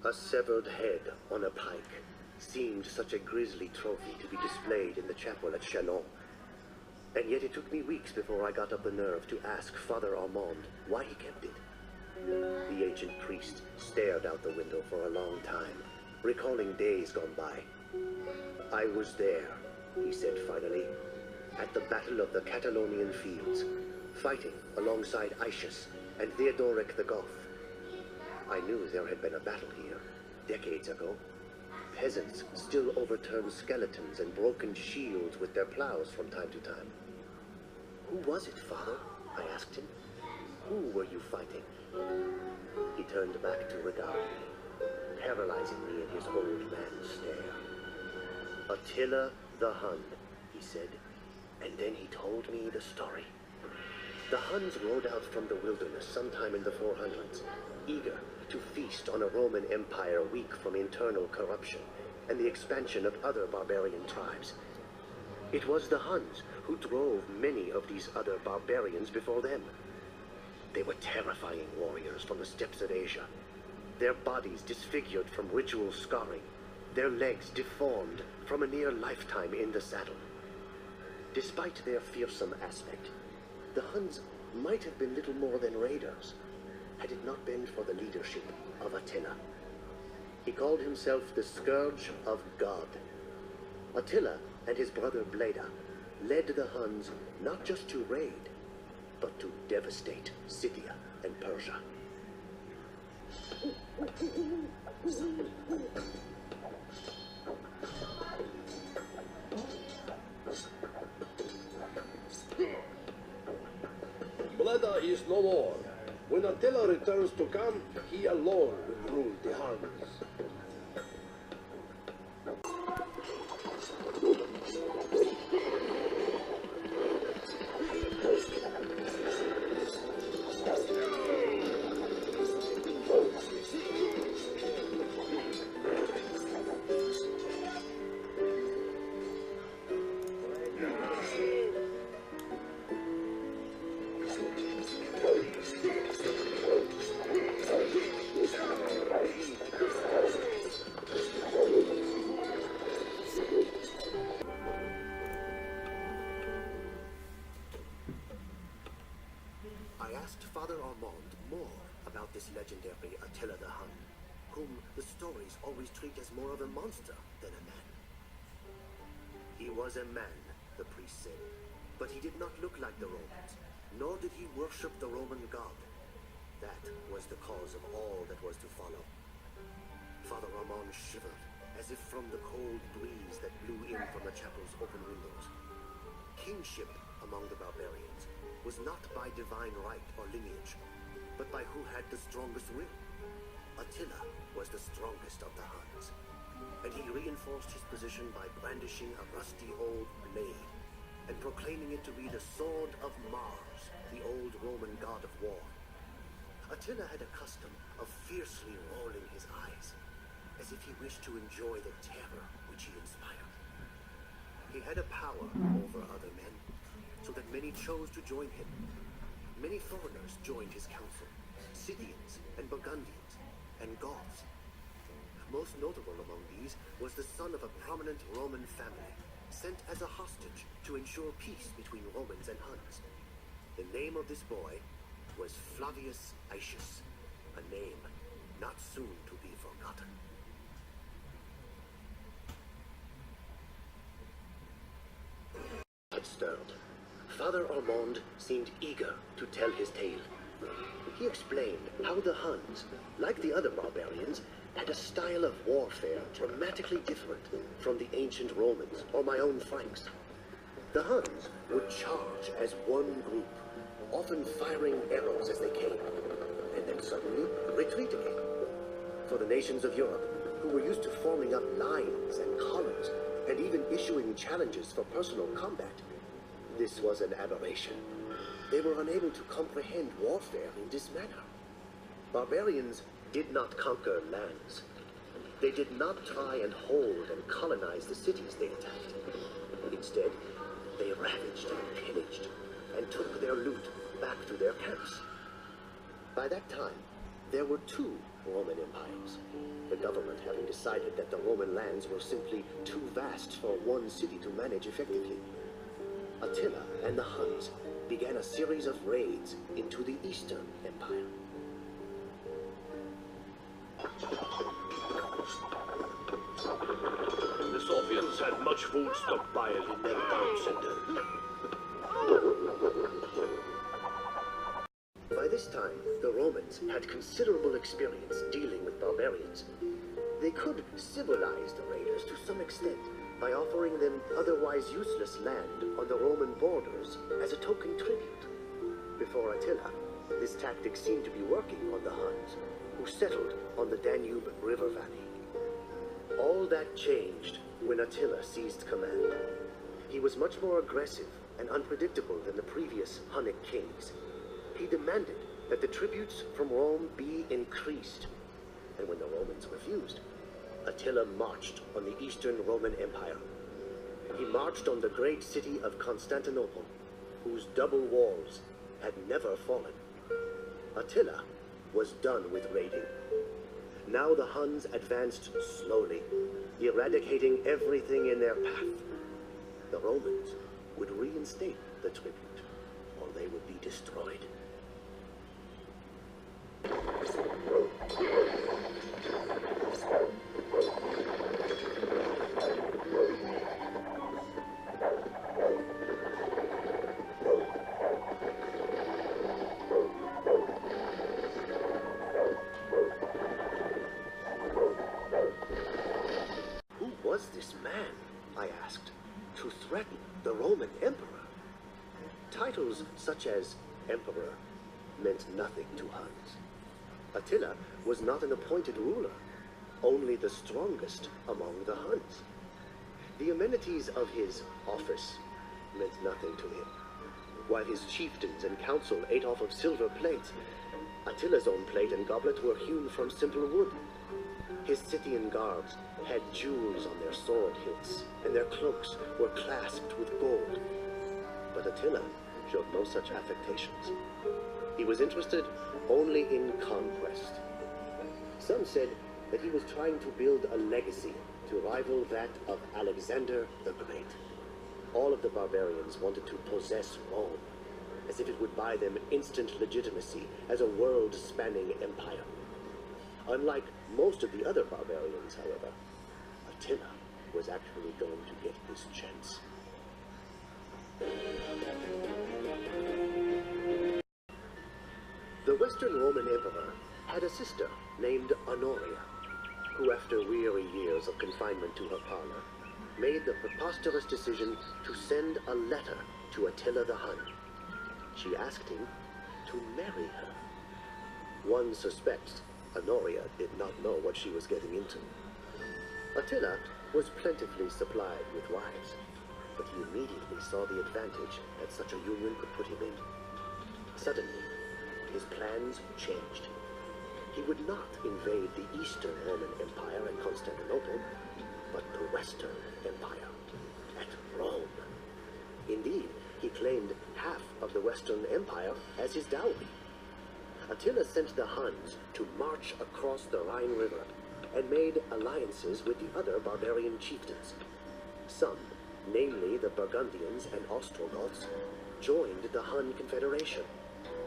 A severed head on a pike seemed such a grisly trophy to be displayed in the chapel at Chalon. And yet it took me weeks before I got up the nerve to ask Father Armand why he kept it. The ancient priest stared out the window for a long time, recalling days gone by. I was there, he said finally, at the Battle of the Catalonian Fields, fighting alongside Aetius and Theodoric the Goth. I knew there had been a battle here, decades ago. Peasants still overturned skeletons and broken shields with their plows from time to time. Who was it, Father? I asked him. Who were you fighting? He turned back to regard me, paralyzing me in his old man stare. Attila the Hun, he said, and then he told me the story. The Huns rode out from the wilderness sometime in the 400s, eager to feast on a Roman Empire weak from internal corruption and the expansion of other barbarian tribes. It was the Huns who drove many of these other barbarians before them. They were terrifying warriors from the steppes of Asia, their bodies disfigured from ritual scarring, their legs deformed from a near lifetime in the saddle. Despite their fearsome aspect, the Huns might have been little more than raiders, had it not been for the leadership of Attila. He called himself the Scourge of God. Attila and his brother Bleda led the Huns not just to raid, but to devastate Scythia and Persia. Bleda is no more. When Attila returns to camp, he alone will rule the Huns. I asked Father Armand more about this legendary Attila the Hun, whom the stories always treat as more of a monster than a man. He was a man, the priest said, but he did not look like the Romans, nor did he worship the Roman god. That was the cause of all that was to follow. Father Armand shivered, as if from the cold breeze that blew in from the chapel's open windows. Kingship among the barbarians was not by divine right or lineage, but by who had the strongest will. Attila was the strongest of the Huns, and he reinforced his position by brandishing a rusty old blade and proclaiming it to be the sword of Mars, the old Roman god of war. Attila had a custom of fiercely rolling his eyes, as if he wished to enjoy the terror which he inspired. He had a power over other men, so that many chose to join him. Many foreigners joined his council, Scythians and Burgundians and Goths. Most notable among these was the son of a prominent Roman family, sent as a hostage to ensure peace between Romans and Huns. The name of this boy was Flavius Aetius, a name not soon to be forgotten. Stirred. Father Armand seemed eager to tell his tale. He explained how the Huns, like the other barbarians, had a style of warfare dramatically different from the ancient Romans or my own Franks. The Huns would charge as one group, often firing arrows as they came, and then suddenly retreat again. For the nations of Europe, who were used to forming up lines and columns, and even issuing challenges for personal combat, this was an aberration. They were unable to comprehend warfare in this manner. Barbarians did not conquer lands. They did not try and hold and colonize the cities they attacked. Instead, they ravaged and pillaged and took their loot back to their camps. By that time, there were two Roman empires, the government having decided that the Roman lands were simply too vast for one city to manage effectively. Attila and the Huns began a series of raids into the Eastern Empire. The Soviets had much food stockpiled in their town center. By this time, the Romans had considerable experience dealing with barbarians. They could civilize the raiders to some extent by offering them otherwise useless land on the Roman borders as a token tribute. Before Attila, this tactic seemed to be working on the Huns, who settled on the Danube River Valley. All that changed when Attila seized command. He was much more aggressive and unpredictable than the previous Hunnic kings. He demanded that the tributes from Rome be increased, and when the Romans refused, Attila marched on the Eastern Roman Empire. He marched on the great city of Constantinople, whose double walls had never fallen. Attila was done with raiding. Now the Huns advanced slowly, eradicating everything in their path. The Romans would reinstate the tribute, or they would be destroyed. Who was this man, I asked, to threaten the Roman emperor? Titles such as emperor meant nothing to Huns. Attila was not an appointed ruler, only the strongest among the Huns. The amenities of his office meant nothing to him. While his chieftains and council ate off of silver plates, Attila's own plate and goblet were hewn from simple wood. His Scythian guards had jewels on their sword hilts, and their cloaks were clasped with gold. But Attila showed no such affectations. He was interested only in conquest. Some said that he was trying to build a legacy to rival that of Alexander the Great. All of the barbarians wanted to possess Rome, as if it would buy them instant legitimacy as a world-spanning empire. Unlike most of the other barbarians, however, Attila was actually going to get his chance. The Western Roman Emperor had a sister named Honoria, who after weary years of confinement to her parlor, made the preposterous decision to send a letter to Attila the Hun. She asked him to marry her. One suspects Honoria did not know what she was getting into. Attila was plentifully supplied with wives, but he immediately saw the advantage that such a union could put him in. Suddenly, his plans changed. He would not invade the Eastern Roman Empire at Constantinople, but the Western Empire at Rome. Indeed, he claimed half of the Western Empire as his dowry. Attila sent the Huns to march across the Rhine River and made alliances with the other barbarian chieftains. Some, namely the Burgundians and Ostrogoths, joined the Hun Confederation,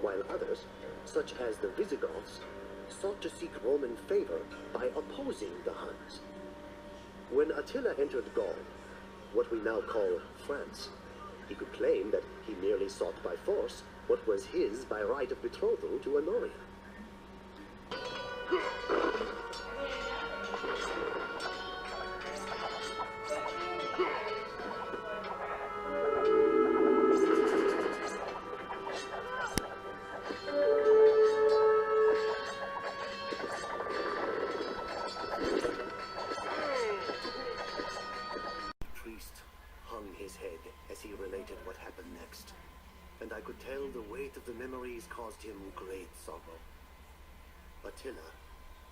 while others, such as the Visigoths, sought to seek Roman favor by opposing the Huns. When Attila entered Gaul, what we now call France, he could claim that he merely sought by force what was his by right of betrothal to Honoria. And I could tell the weight of the memories caused him great sorrow. Attila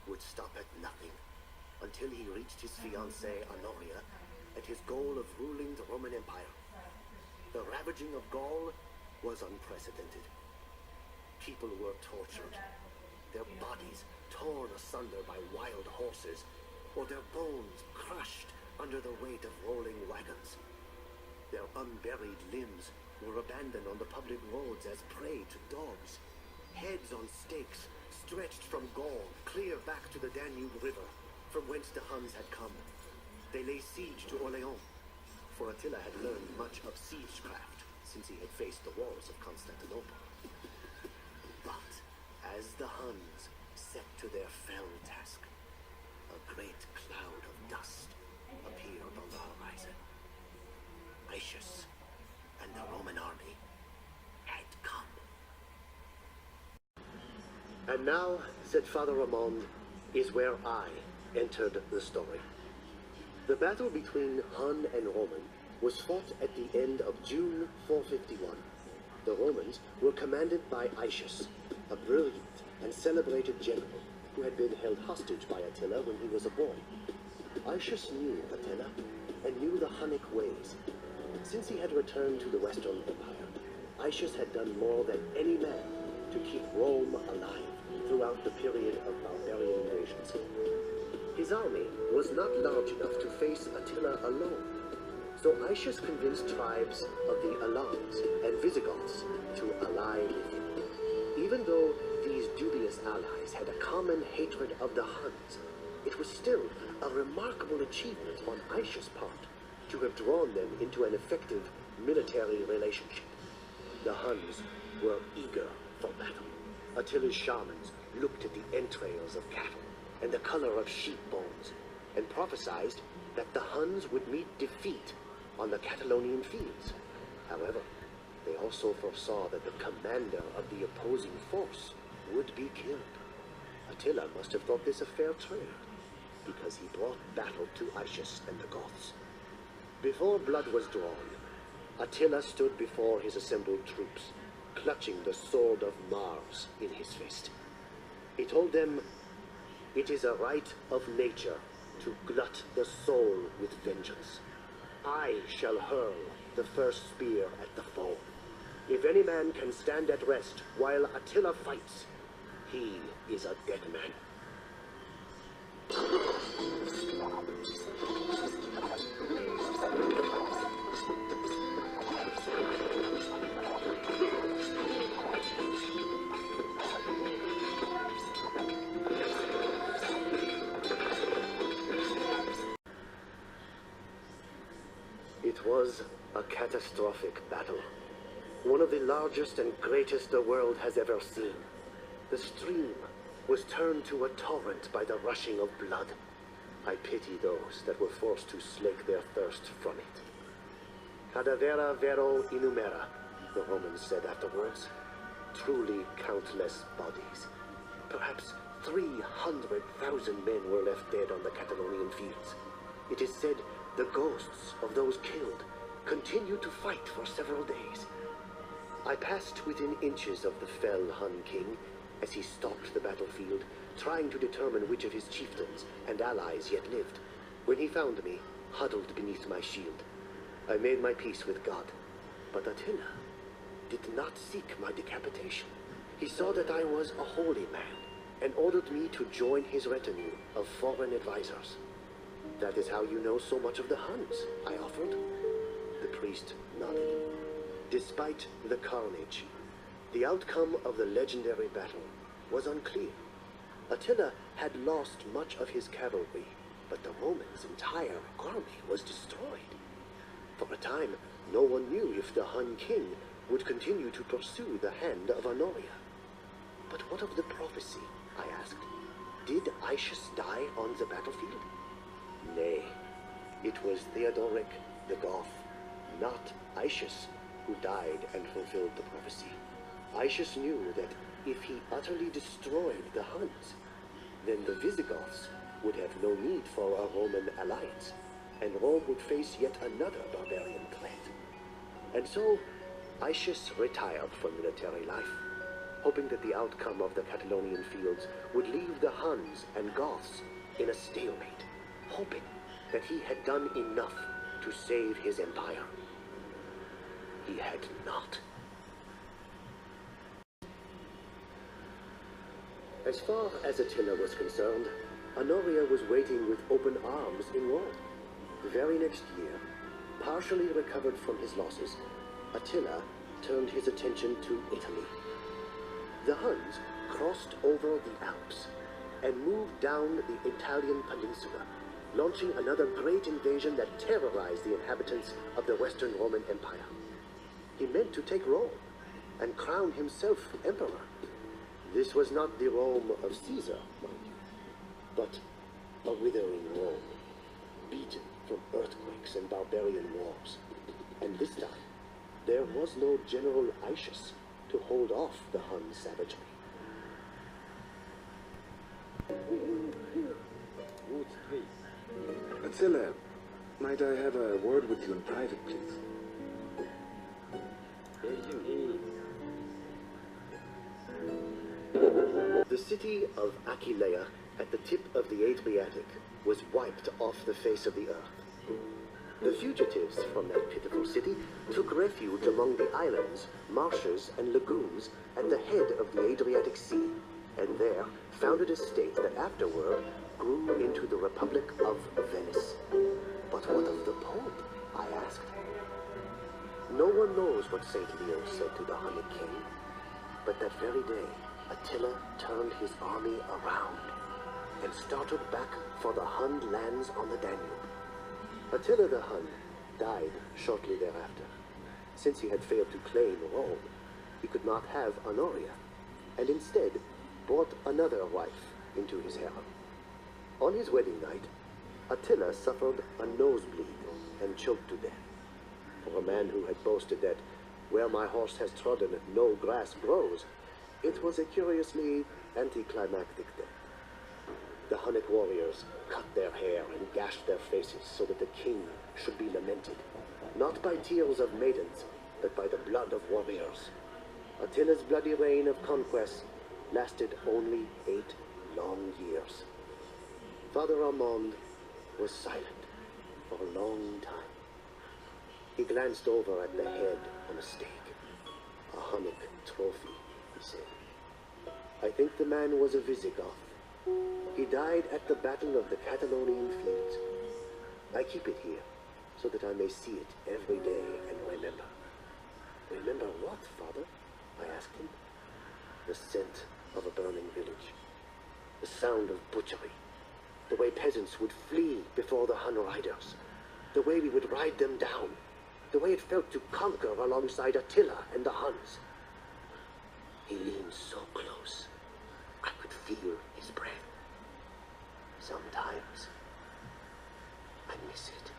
would stop at nothing until he reached his fiancée Honoria and his goal of ruling the Roman Empire. The ravaging of Gaul was unprecedented. People were tortured, their bodies torn asunder by wild horses, or their bones crushed under the weight of rolling wagons. Their unburied limbs were abandoned on the public roads as prey to dogs. Heads on stakes stretched from Gaul clear back to the Danube River, from whence the Huns had come. They lay siege to Orleans, for Attila had learned much of siegecraft since he had faced the walls of Constantinople. But as the Huns set to their fell task, a great cloud of dust appeared on the horizon. Aetius and the Roman army had come. And now, said Father Ramond, is where I entered the story. The battle between Hun and Roman was fought at the end of June 451. The Romans were commanded by Aetius, a brilliant and celebrated general who had been held hostage by Attila when he was a boy. Aetius knew Attila and knew the Hunnic ways. Since he had returned to the Western Empire, Aetius had done more than any man to keep Rome alive throughout the period of barbarian invasions. His army was not large enough to face Attila alone, so Aetius convinced tribes of the Alans and Visigoths to ally with him. Even though these dubious allies had a common hatred of the Huns, it was still a remarkable achievement on Aetius' part to have drawn them into an effective military relationship. The Huns were eager for battle. Attila's shamans looked at the entrails of cattle and the color of sheep bones, and prophesied that the Huns would meet defeat on the Catalonian fields. However, they also foresaw that the commander of the opposing force would be killed. Attila must have thought this a fair trade, because he brought battle to Aetius and the Goths. Before blood was drawn, Attila stood before his assembled troops, clutching the sword of Mars in his fist. He told them, "It is a right of nature to glut the soul with vengeance. I shall hurl the first spear at the foe. If any man can stand at rest while Attila fights, he is a dead man." It was a catastrophic battle, one of the largest and greatest the world has ever seen. The stream was turned to a torrent by the rushing of blood. I pity those that were forced to slake their thirst from it. Cadavera vero innumera, the Romans said afterwards. Truly countless bodies. Perhaps 300,000 men were left dead on the Catalonian fields. It is said the ghosts of those killed continued to fight for several days. I passed within inches of the fell Hun king as he stalked the battlefield, trying to determine which of his chieftains and allies yet lived, when he found me, huddled beneath my shield. I made my peace with God, but Attila did not seek my decapitation. He saw that I was a holy man, and ordered me to join his retinue of foreign advisors. "That is how you know so much of the Huns," I offered. The priest nodded. Despite the carnage, the outcome of the legendary battle was unclear. Attila had lost much of his cavalry, but the Romans' entire army was destroyed. For a time, no one knew if the Hun king would continue to pursue the hand of Honoria. "But what of the prophecy?" I asked. "Did Aetius die on the battlefield?" "Nay, it was Theodoric the Goth, not Aetius, who died and fulfilled the prophecy. Aetius knew that if he utterly destroyed the Huns, then the Visigoths would have no need for a Roman alliance, and Rome would face yet another barbarian threat. And so, Aetius retired from military life, hoping that the outcome of the Catalonian fields would leave the Huns and Goths in a stalemate, hoping that he had done enough to save his empire. He had not. As far as Attila was concerned, Honoria was waiting with open arms in Rome. The very next year, partially recovered from his losses, Attila turned his attention to Italy. The Huns crossed over the Alps and moved down the Italian peninsula, launching another great invasion that terrorized the inhabitants of the Western Roman Empire. He meant to take Rome and crown himself emperor. This was not the Rome of Caesar, mind you, but a withering Rome, beaten from earthquakes and barbarian wars. And this time, there was no General Aetius to hold off the Hun savagery. Attila, might I have a word with you in private, please? The city of Aquileia, at the tip of the Adriatic, was wiped off the face of the earth. The fugitives from that pitiful city took refuge among the islands, marshes, and lagoons at the head of the Adriatic Sea, and there founded a state that afterward grew into the Republic of Venice. But what of the Pope? I asked. No one knows what St. Leo said to the Hunnic king, but that very day, Attila turned his army around and started back for the Hun lands on the Danube. Attila the Hun died shortly thereafter. Since he had failed to claim Rome, he could not have Honoria, and instead brought another wife into his harem. On his wedding night, Attila suffered a nosebleed and choked to death. For a man who had boasted that, where my horse has trodden, no grass grows, it was a curiously anticlimactic death. The Hunnic warriors cut their hair and gashed their faces so that the king should be lamented, not by tears of maidens, but by the blood of warriors. Attila's bloody reign of conquest lasted only 8 long years. Father Armand was silent for a long time. He glanced over at the head on a stake. A Hunnic trophy, he said. I think the man was a Visigoth. He died at the Battle of the Catalonian Fields. I keep it here, so that I may see it every day and remember. Remember what, Father? I asked him. The scent of a burning village. The sound of butchery. The way peasants would flee before the Hun riders. The way we would ride them down. The way it felt to conquer alongside Attila and the Huns. He leaned so close, I could feel his breath. Sometimes, I miss it.